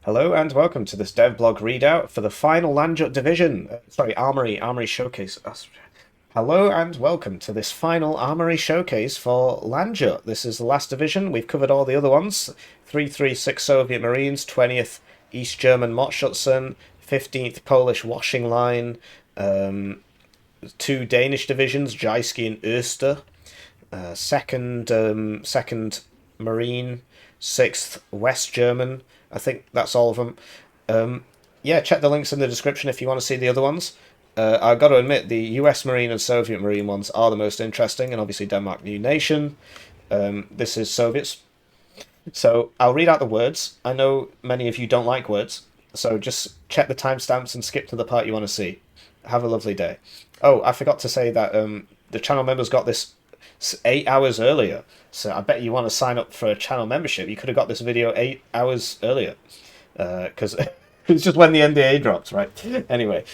Hello and welcome to this devblog readout for the final Landjut division. Armoury showcase. Hello and welcome to this final Armoury showcase for Landjut. This is the last division. We've covered all the other ones. 336 Soviet Marines, 20th East German Mordschützen, 15th Polish Washing Line, two Danish divisions, Jyski and Öster, second Marine, 6th West German. I think that's all of them. Yeah, check the links in the description if you want to see the other ones. I've got to admit, the US Marine and Soviet Marine ones are the most interesting, and obviously Denmark, new nation. This is Soviets. So I'll read out the words. I know many of you don't like words, so just check the timestamps and skip to the part you want to see. Have a lovely day. Oh, I forgot to say that the channel members got this 8 hours earlier. So I bet you want to sign up for a channel membership. You could have got this video 8 hours earlier. Because it's just when the NDA drops, right? Anyway,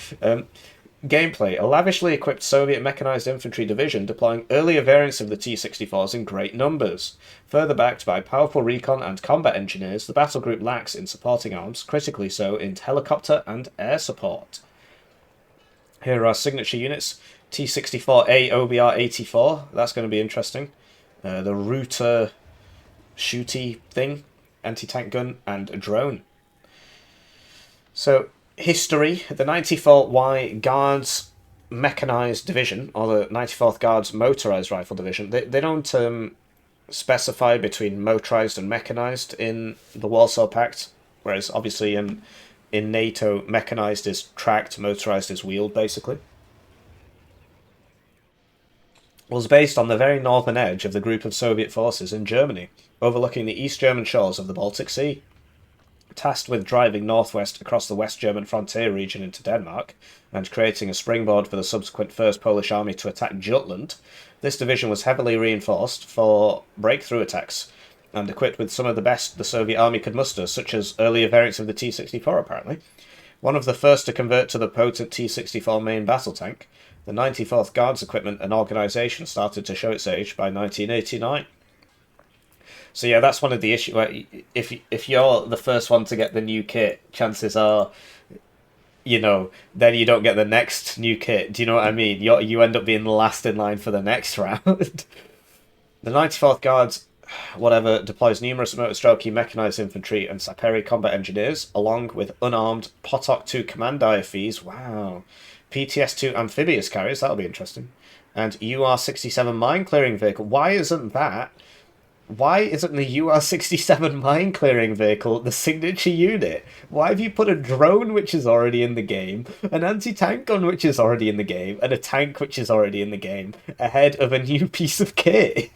gameplay. A lavishly equipped Soviet mechanized infantry division deploying earlier variants of the T-64s in great numbers. Further backed by powerful recon and combat engineers, the battle group lacks in supporting arms, critically so in helicopter and air support. Here are our signature units. T-64A OBR-84. That's going to be interesting. The router shooty thing, anti-tank gun, and a drone. So, history. The 94th Y Guards Mechanized Division, or the 94th Guards Motorized Rifle Division, they don't specify between motorized and mechanized in the Warsaw Pact, whereas obviously in NATO, mechanized is tracked, motorized is wheeled, basically. Was based on the very northern edge of the group of Soviet forces in Germany, overlooking the East German shores of the Baltic Sea. Tasked with driving northwest across the West German frontier region into Denmark, and creating a springboard for the subsequent First Polish Army to attack Jutland, this division was heavily reinforced for breakthrough attacks, and equipped with some of the best the Soviet army could muster, such as earlier variants of the T-64 apparently. One of the first to convert to the potent T-64 main battle tank, the 94th Guards equipment and organisation started to show its age by 1989. So yeah, that's one of the issues. If you're the first one to get the new kit, chances are, then you don't get the next new kit. Do you know what I mean? You end up being last in line for the next round. The 94th Guards, deploys numerous motor-strokey mechanized infantry and sapere combat engineers, along with unarmed Potok 2 command IFVs. Wow. PTS-2 amphibious carriers, that'll be interesting. And UR-67 mine-clearing vehicle. Why isn't the UR-67 mine-clearing vehicle the signature unit? Why have you put a drone which is already in the game, an anti-tank gun which is already in the game, and a tank which is already in the game, ahead of a new piece of kit?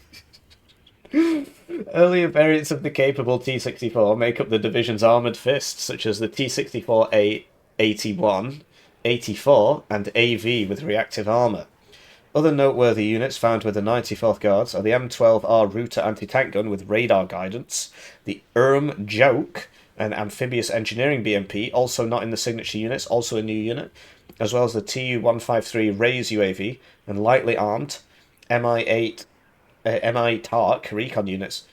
Earlier variants of the capable T-64 make up the division's armoured fist, such as the T-64A-81, 84, and AV with reactive armour. Other noteworthy units found with the 94th Guards are the M12R Router anti-tank gun with radar guidance, the Joke, an amphibious engineering BMP, also not in the signature units, also a new unit, as well as the Tu-153 Raise UAV, and lightly armed MI-8 MI TARC recon units.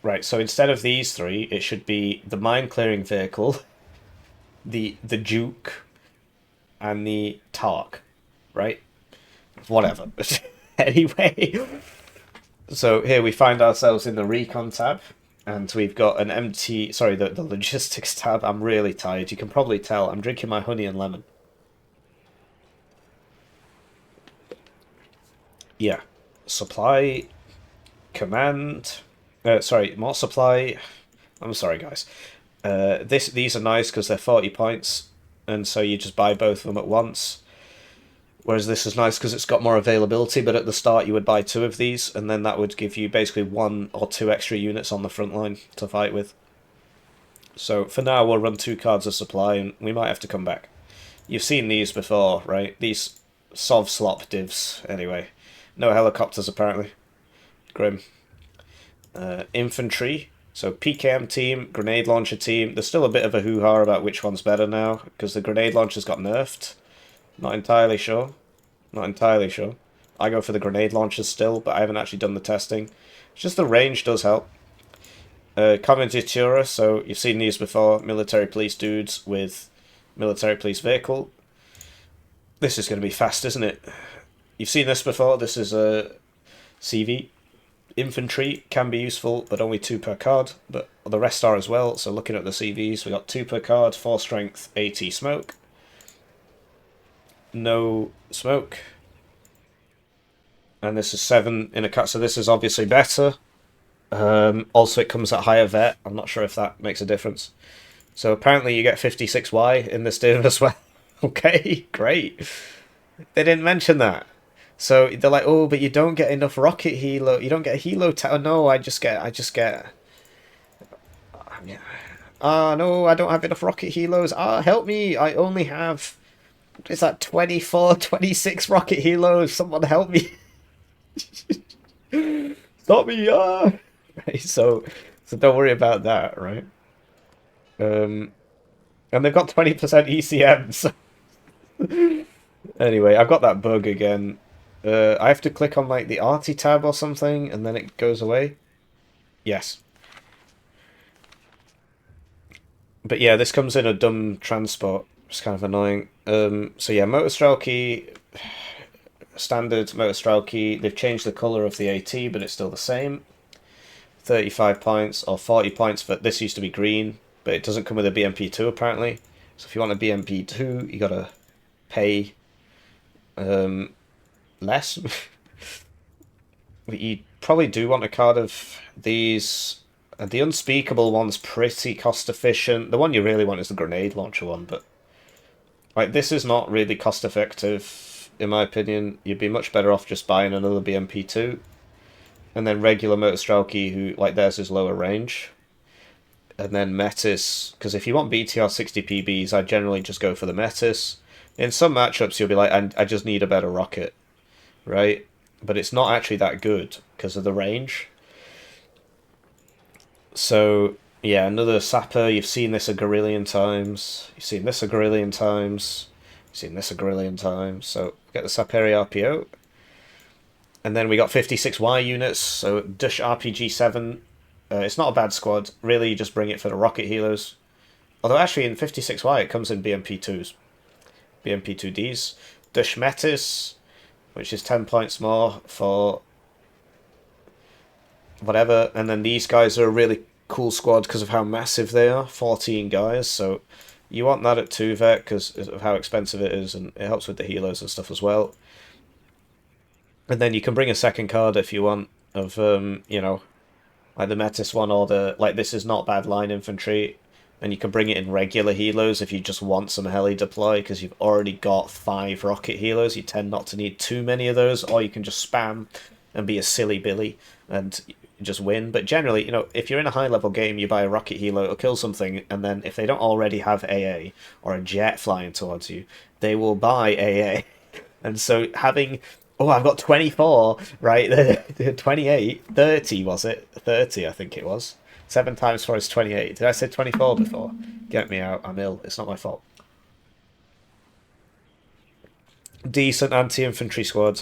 Right, so instead of these three, it should be the mine-clearing vehicle, the Juke, and the TARC, right? Whatever. Anyway, so here we find ourselves in the Recon tab, and we've got an the Logistics tab. I'm really tired. You can probably tell. I'm drinking my honey and lemon. Yeah. Supply, command, more supply. I'm sorry, guys. These are nice because they're 40 points, and so you just buy both of them at once. Whereas this is nice because it's got more availability, but at the start you would buy 2 of these, and then that would give you basically 1 or 2 extra units on the front line to fight with. So for now we'll run 2 cards of supply, and we might have to come back. You've seen these before, right? These Sov-slop divs, anyway. No helicopters, apparently. Grim. Infantry. So PKM team, grenade launcher team. There's still a bit of a hoo-ha about which one's better now, because the grenade launcher's got nerfed. Not entirely sure. I go for the grenade launchers still, but I haven't actually done the testing. It's just the range does help. Commandatura, so you've seen these before, military police dudes with military police vehicle. This is going to be fast, isn't it? You've seen this before, this is a CV. Infantry can be useful, but only 2 per card, but the rest are as well, so looking at the CVs, we got 2 per card, 4 strength, 80 smoke. No smoke. And this is 7 in a cut, so this is obviously better. Also, it comes at higher vet. I'm not sure if that makes a difference. So apparently you get 56Y in this div as well. Okay, great. They didn't mention that. So they're like, oh, but you don't get enough rocket helo. You don't get a helo. Oh, no, I just get. Ah, no, I don't have enough rocket helos. Ah, help me. I only have. Is that 24, 26 rocket helos? Someone help me. Stop me. Ah. Right, so don't worry about that, right? And they've got 20% ECM, so anyway, I've got that bug again. I have to click on like the arty tab or something, and then it goes away. Yes. But yeah, this comes in a dumb transport. It's kind of annoying. So yeah, motor strelky, standard motor strelky. They've changed the colour of the AT, but it's still the same. 35 points or 40 points for this used to be green, but it doesn't come with a BMP2 apparently. So if you want a BMP2, you gotta pay less. But you probably do want a card of these. The unspeakable one's pretty cost efficient. The one you really want is the grenade launcher one, but like this is not really cost effective in my opinion. You'd be much better off just buying another BMP2. And then regular motor strelky, who like theirs is lower range. And then Metis, because if you want BTR 60 PBs, I generally just go for the Metis. In some matchups, you'll be like, I just need a better rocket, right? But it's not actually that good because of the range. So, yeah, another sapper. You've seen this a gorillion times. You've seen this a gorillion times. You've seen this a gorillion times. So, get the Saperi RPO. And then we got 56Y units, so Dush RPG-7. It's not a bad squad. Really, you just bring it for the rocket helos. Although actually in 56Y it comes in BMP2s. BMP2Ds. Dush Metis, which is 10 points more for whatever. And then these guys are a really cool squad because of how massive they are. 14 guys, so you want that at 2 vet because of how expensive it is, and it helps with the helos and stuff as well. And then you can bring a second card if you want of, you know, like the Metis one or the, like this is not bad line infantry. And you can bring it in regular helos if you just want some heli deploy because you've already got 5 rocket helos. You tend not to need too many of those, or you can just spam and be a silly Billy and just win. But generally, you know, if you're in a high level game, you buy a rocket helo, it'll kill something, and then if they don't already have AA or a jet flying towards you, they will buy AA. And so having... Oh, I've got 24, right? 28, 30 was it? 30, I think it was. 7 times 4 is 28. Did I say 24 before? Get me out, I'm ill. It's not my fault. Decent anti-infantry squad.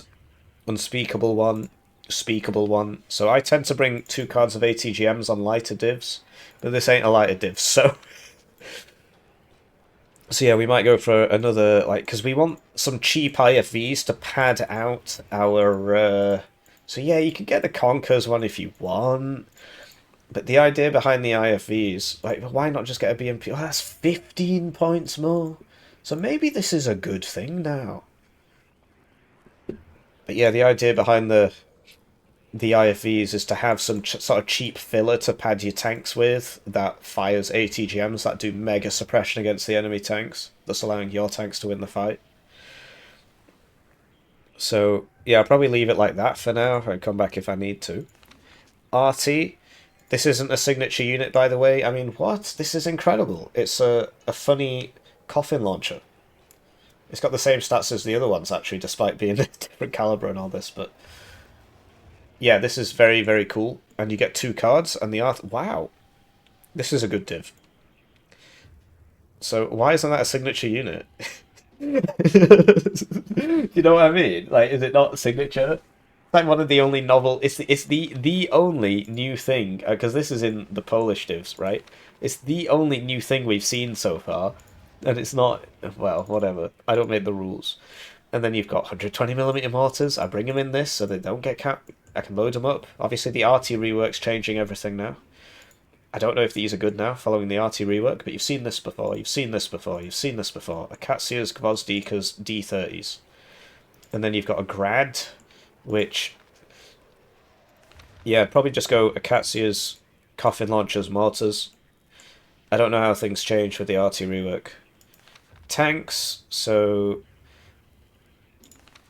Unspeakable one. Speakable one. So I tend to bring 2 cards of ATGMs on lighter divs. But this ain't a lighter div, so... So yeah, we might go for another, like, because we want some cheap IFVs to pad out our... So yeah, you can get the Conkers one if you want. But the idea behind the IFVs, like, why not just get a BMP? Oh, that's 15 points more. So maybe this is a good thing now. But yeah, the idea behind the IFVs is to have some sort of cheap filler to pad your tanks with that fires ATGMs that do mega suppression against the enemy tanks, thus allowing your tanks to win the fight. So yeah, I'll probably leave it like that for now. I'll come back if I need to. RT. This isn't a signature unit, by the way. I mean, what? This is incredible. It's a funny coffin launcher. It's got the same stats as the other ones, actually, despite being a different caliber and all this, but... Yeah, this is very, very cool. And you get 2 cards, and the art... Wow. This is a good div. So, why isn't that a signature unit? You know what I mean? Like, is it not a signature? Like one of the only novel. It's the only new thing because this is in the Polish divs, right? It's the only new thing we've seen so far, and it's not well, whatever. I don't make the rules. And then you've got 120mm mortars. I bring them in this so they don't get capped. I can load them up. Obviously, the RT rework's changing everything now. I don't know if these are good now following the RT rework, but you've seen this before. You've seen this before. You've seen this before. Akatsia's, Gvozdika's, D30s, and then you've got a Grad, which yeah, probably just go Akatsia's, coffin launchers, mortars. I don't know how things change with the RT rework. Tanks, so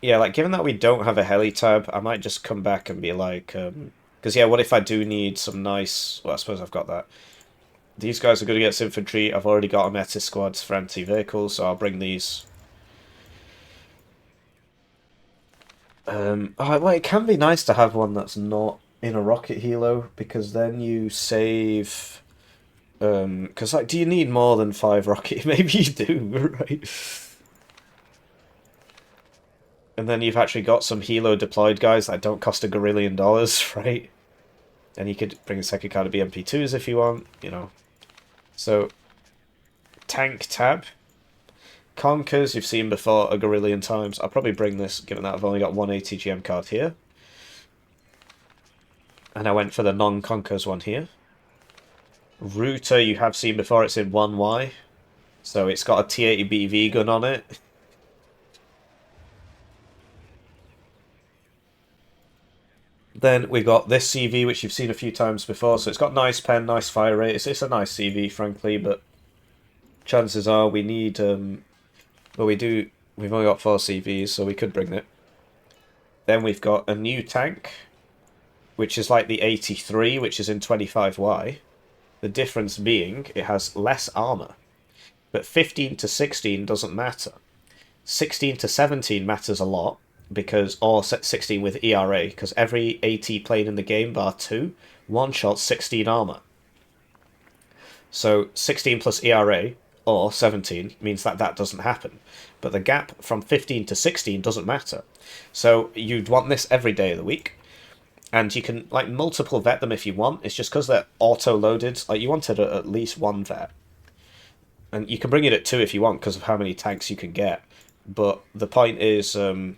yeah, like given that we don't have a heli tab, I might just come back and be like, because yeah, what if I do need some nice? Well, I suppose I've got that. These guys are good against infantry. I've already got a meta squads for anti-vehicles, so I'll bring these. Oh, well, it can be nice to have one that's not in a rocket helo because then you save. Because like, do you need more than 5 rocket? Maybe you do, right? And then you've actually got some helo deployed guys that don't cost $1 gazillion, right? And you could bring a second card of BMP2s if you want, you know. So, tank tab. Conkers, you've seen before a gazillion times. I'll probably bring this, given that I've only got one ATGM card here. And I went for the non-Conkers one here. Router, you have seen before, it's in 1Y. So it's got a T-80BV gun on it. Then we got this CV, which you've seen a few times before. So it's got nice pen, nice fire rate. It's a nice CV, frankly, but chances are we need... well, we've only got 4 CVs, so we could bring it. Then we've got a new tank, which is like the 83, which is in 25Y. The difference being it has less armor. But 15 to 16 doesn't matter. 16 to 17 matters a lot, because or 16 with ERA, because every AT plane in the game, bar 2, one-shots 16 armor. So 16 plus ERA, or 17, means that that doesn't happen. But the gap from 15 to 16 doesn't matter. So you'd want this every day of the week. And you can, like, multiple vet them if you want. It's just because they're auto-loaded. Like, you wanted at least 1 vet. And you can bring it at 2 if you want, because of how many tanks you can get. But the point is, the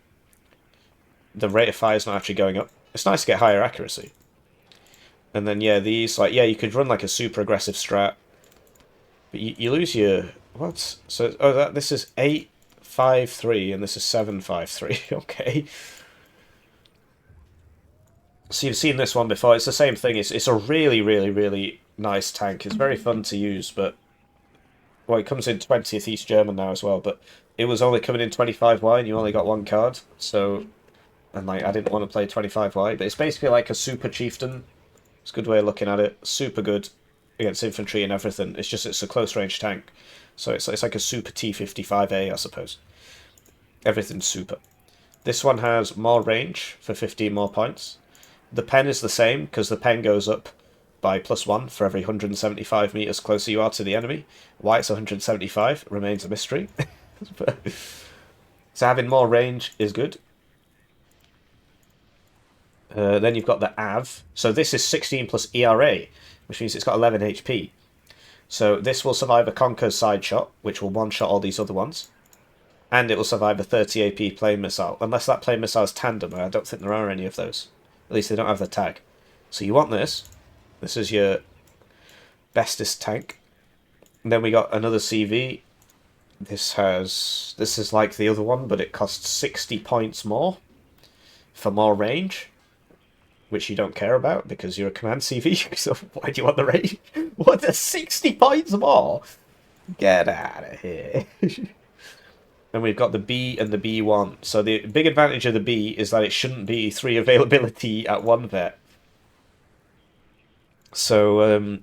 rate of fire is not actually going up. It's nice to get higher accuracy. And then, yeah, these, like, yeah, you could run, like, a super aggressive strat. But you lose your... What? So, oh, this is 8-5-3, and this is 7-5-3. Okay. So you've seen this one before. It's the same thing. It's a really, really, really nice tank. It's very fun to use, but... Well, it comes in 20th East German now as well, but it was only coming in 25Y, and you only got 1 card, so... And, like, I didn't want to play 25Y, but it's basically like a super chieftain. It's a good way of looking at it. Super good against infantry and everything. It's just, it's a close-range tank. So it's like a super T-55A, I suppose. Everything's super. This one has more range for 15 more points. The pen is the same, because the pen goes up by +1 for every 175 meters closer you are to the enemy. Why it's 175 remains a mystery. So having more range is good. Then you've got the AV. So this is 16 plus ERA, which means it's got 11 HP. So this will survive a Conquer's side shot, which will one-shot all these other ones. And it will survive a 30 AP plane missile, unless that plane missile is tandem, and I don't think there are any of those. At least they don't have the tag. So you want this. This is your bestest tank. And then we got another CV. This is like the other one, but it costs 60 points more for more range, which you don't care about because you're a command CV. So why do you want the range? What, the 60 points more? Get out of here. And we've got the B and the B1. So the big advantage of the B is that it shouldn't be 3 availability at 1 vet. So,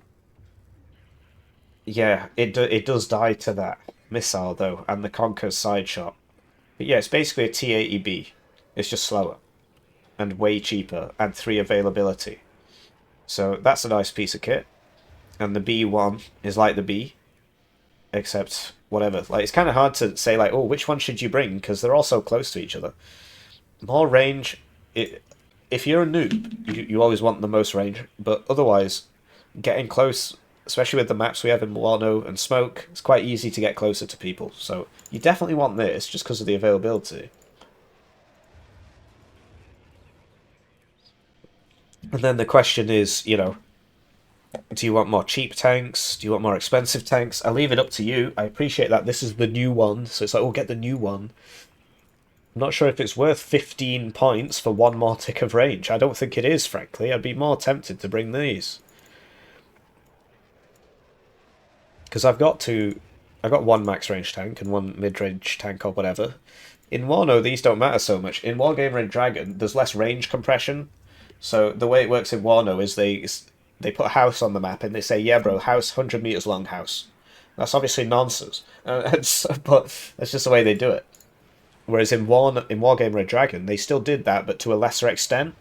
yeah, it does die to that missile, though, and the Conquer's side shot. But yeah, it's basically a T-80B. It's just slower. And way cheaper, and 3 availability. So that's a nice piece of kit. And the B1 is like the B, except whatever. Like, it's kind of hard to say, like, oh, which one should you bring? Because they're all so close to each other. More range, if you're a noob, you always want the most range, but otherwise, getting close, especially with the maps we have in Warno and Smoke, it's quite easy to get closer to people. So you definitely want this just because of the availability. And then the question is, you know, do you want more cheap tanks? Do you want more expensive tanks? I leave it up to you. I appreciate that this is the new one, so it's like, oh, get the new one. I'm not sure if it's worth 15 points for one more tick of range. I don't think it is, frankly. I'd be more tempted to bring these. Because I've got one max range tank and one mid range tank or whatever. In Warno, these don't matter so much. In Wargamer and Dragon, there's less range compression. So the way it works in Warno is they put a house on the map and they say, yeah, bro, house 100 meters long house. That's obviously nonsense, but that's just the way they do it. Whereas in Wargamer and Dragon, they still did that, but to a lesser extent.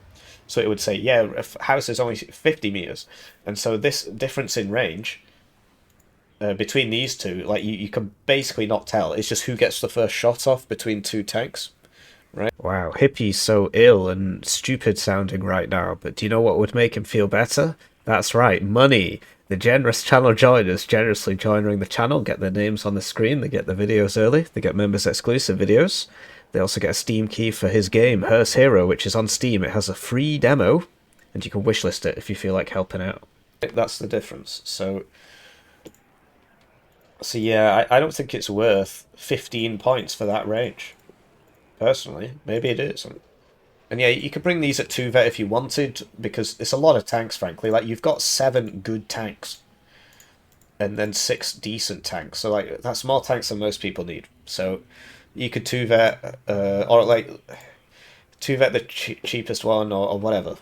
So it would say, yeah, if house is only 50 meters, and so this difference in range between these two, like you can basically not tell. It's just who gets the first shot off between two tanks. Right. Wow, Hippie's so ill and stupid sounding right now, but do you know what would make him feel better? That's right, money. The generous channel joiners generously joining the channel get their names on the screen, they get the videos early, they get members exclusive videos. They also get a Steam key for his game, Hearst Hero, which is on Steam. It has a free demo, and you can wishlist it if you feel like helping out. That's the difference. So yeah, I don't think it's worth 15 points for that range. Personally, maybe it is. And yeah, you could bring these at 2 vet if you wanted, because it's a lot of tanks, frankly. Like, you've got 7 good tanks, and then 6 decent tanks. So, like, that's more tanks than most people need. So, you could 2 vet, or, like, 2 vet the cheapest one, or whatever.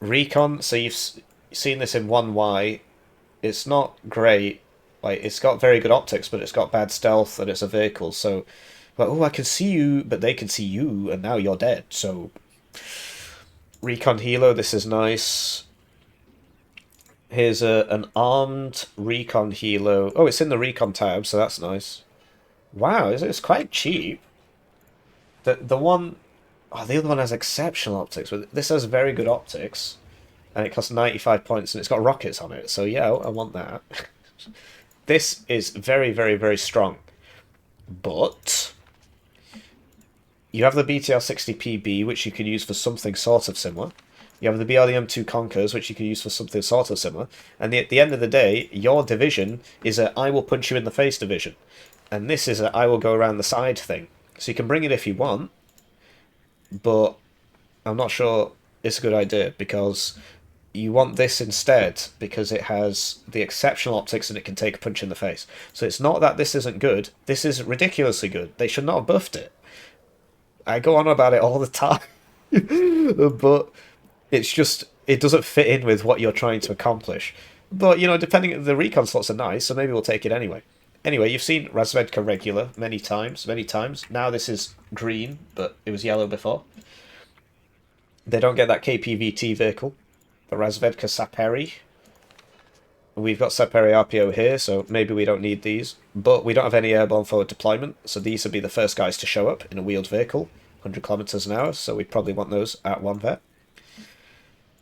Recon, so you've seen this in 1Y. It's not great. Like, it's got very good optics, but it's got bad stealth, and it's a vehicle, so... But, oh, I can see you, but they can see you, and now you're dead, so... Recon Helo, this is nice. Here's an armed Recon Helo. Oh, it's in the Recon tab, so that's nice. Wow, it's quite cheap. The one... Oh, the other one has exceptional optics, but this has very good optics. And it costs 95 points, and it's got rockets on it, so yeah, I want that. This is very, very, very strong. But... you have the BTR-60PB, which you can use for something sort of similar. You have the BRDM-2 Conkers, which you can use for something sort of similar. And at the end of the day, your division is a I will punch you in the face division. And this is a I will go around the side thing. So you can bring it if you want, but I'm not sure it's a good idea, because you want this instead, because it has the exceptional optics and it can take a punch in the face. So it's not that this isn't good, this is ridiculously good. They should not have buffed it. I go on about it all the time, but it's just, it doesn't fit in with what you're trying to accomplish. But, you know, depending, the recon slots are nice, so maybe we'll take it anyway. Anyway, you've seen Razvedka regular many times. Now this is green, but it was yellow before. They don't get that KPVT vehicle. The Razvedka Saperi. We've got Saperi RPO here, so maybe we don't need these. But we don't have any airborne forward deployment, so these would be the first guys to show up in a wheeled vehicle. 100 kilometers an hour, so we probably want those at 1 vet.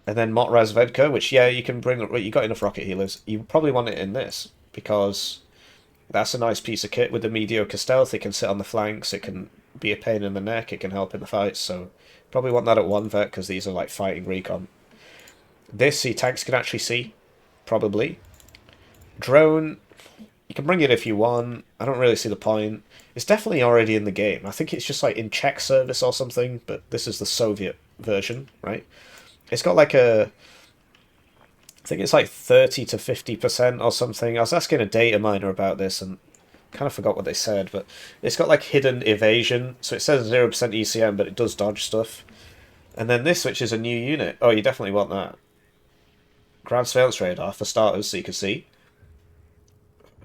And then Mot Razvedka, which, yeah, you can bring... you got enough rocket healers. You probably want it in this, because that's a nice piece of kit with the mediocre stealth. It can sit on the flanks, it can be a pain in the neck, it can help in the fights, so probably want that at 1 vet, because these are like fighting recon. This, see, tanks can actually see, probably. Drone, you can bring it if you want. I don't really see the point. It's definitely already in the game. I think it's just like in Czech service or something, but this is the Soviet version, right? It's got like a... I think it's like 30 to 50% or something. I was asking a data miner about this and kind of forgot what they said, but it's got like hidden evasion. So it says 0% ECM, but it does dodge stuff. And then this, which is a new unit. Oh, you definitely want that. Ground surveillance radar, for starters, so you can see.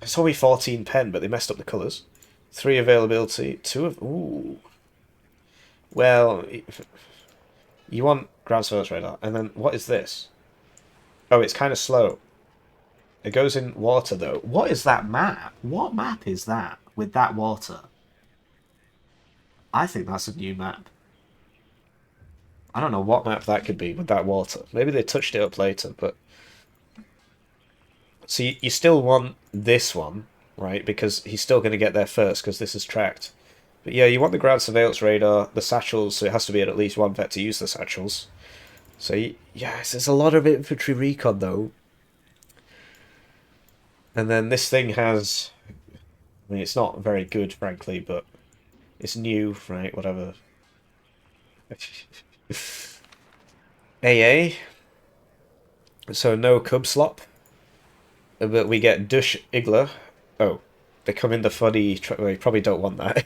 It's only 14 pen, but they messed up the colours. 3 availability, 2 of... Ooh. Well, you want ground surveillance radar. And then, what is this? Oh, it's kind of slow. It goes in water, though. What is that map? What map is that with that water? I think that's a new map. I don't know what map that could be with that water. Maybe they touched it up later, but... So you still want this one, right? Because he's still going to get there first, because this is tracked. But yeah, you want the ground surveillance radar, the satchels, so it has to be at least one vet to use the satchels. So, yes, there's a lot of infantry recon, though. And then this thing has... I mean, it's not very good, frankly, but it's new, right? Whatever. AA. So no Cub Slop. But we get Dush Igler. Oh, they come in the funny... Well, you probably don't want that.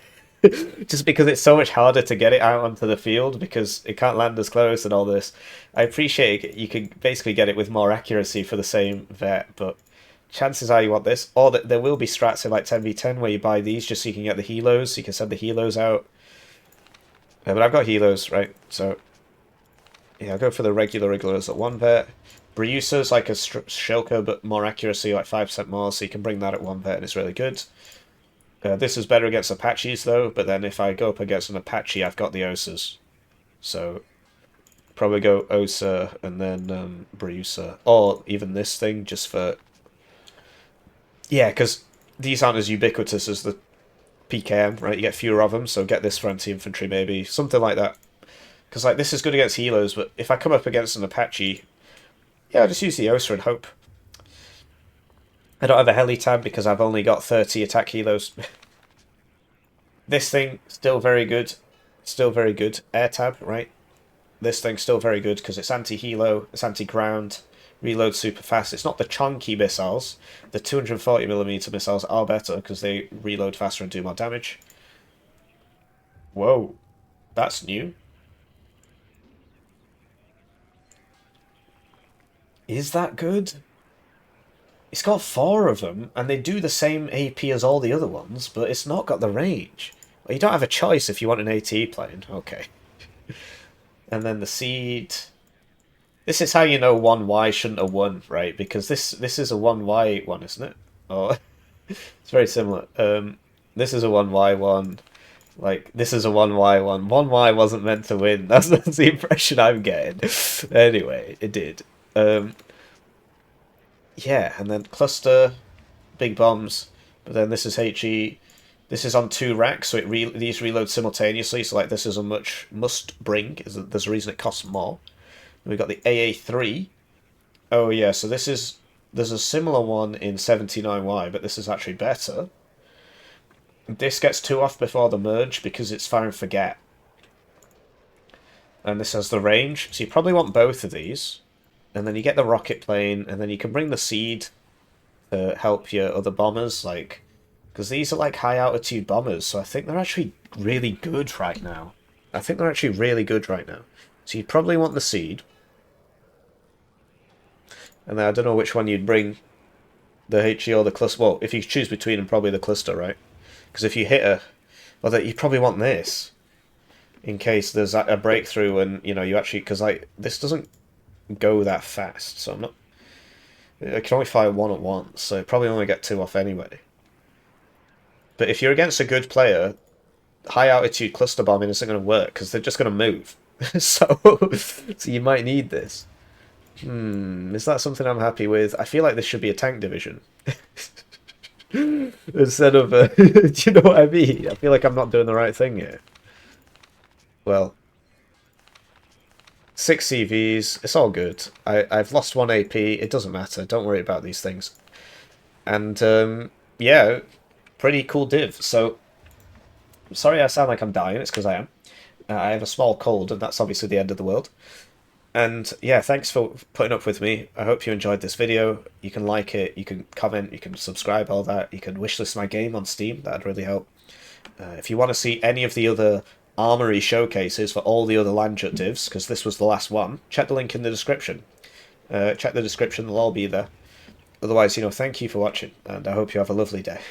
Just because it's so much harder to get it out onto the field because it can't land as close and all this. I appreciate it. You can basically get it with more accuracy for the same vet, but chances are you want this. Or that there will be strats in like 10v10 where you buy these just so you can get the helos, so you can send the helos out. But I've got helos, right? So, yeah, I'll go for the regular Igglers at 1 vet. Briusa's like a Shilka, but more accuracy, like 5% more, so you can bring that at 1 vet and it's really good. This is better against Apaches, though, but then if I go up against an Apache, I've got the Osas. So, probably go Osa and then Briusa. Or even this thing, just for... Yeah, because these aren't as ubiquitous as the PKM, right? You get fewer of them, so get this for anti-infantry, maybe. Something like that. Because, like, this is good against helos, but if I come up against an Apache, yeah, I'll just use the Osa and hope. I don't have a heli tab because I've only got 30 attack helos. This thing, still very good. Still very good. Air tab, right? This thing's still very good because it's anti-helo, it's anti-ground, reload super fast. It's not the chunky missiles. The 240mm missiles are better because they reload faster and do more damage. Whoa. That's new. Is that good? It's got 4 of them, and they do the same AP as all the other ones, but it's not got the range. Well, you don't have a choice if you want an AT plane. Okay. And then the seed... This is how you know 1Y shouldn't have won, right? Because this is a 1Y one, isn't it? Oh, it's very similar. This is a 1Y one. Like, this is a 1Y one. 1Y wasn't meant to win. That's the impression I'm getting. Anyway, it did. Yeah, and then cluster, big bombs, but then this is HE. This is on 2 racks, so these reload simultaneously. So like this is a much must bring. There's a reason it costs more. We've got the AA3. Oh yeah, so there's a similar one in 79Y, but this is actually better. This gets 2 off before the merge because it's fire and forget. And this has the range, so you probably want both of these. And then you get the rocket plane, and then you can bring the seed to help your other bombers, like, because these are like high altitude bombers, so I think they're actually really good right now. I think they're actually really good right now. So you'd probably want the seed. And then I don't know which one you'd bring, the HE or the cluster. Well, if you choose between them, probably the cluster, right? Because if you hit a... Well, you probably want this, in case there's a breakthrough and, you know, you actually... Because, like, this doesn't go that fast, so I'm not... I can only fire 1 at once, so I probably only get 2 off anyway. But if you're against a good player, high altitude cluster bombing isn't going to work because they're just going to move. so you might need this. Is that something I'm happy with? I feel like this should be a tank division. Instead of do you know what I mean? I feel like I'm not doing the right thing here. Well, 6 CVs, it's all good. I've lost 1 AP, it doesn't matter, don't worry about these things. And yeah, pretty cool div. So, I'm sorry I sound like I'm dying, it's because I am. I have a small cold, and that's obviously the end of the world. And yeah, thanks for putting up with me. I hope you enjoyed this video. You can like it, you can comment, you can subscribe, all that. You can wishlist my game on Steam, that'd really help. If you want to see any of the other Armoury showcases for all the other Landjut divs, because this was the last one, check the link in the description. Check the description, they'll all be there. Otherwise, you know, thank you for watching, and I hope you have a lovely day.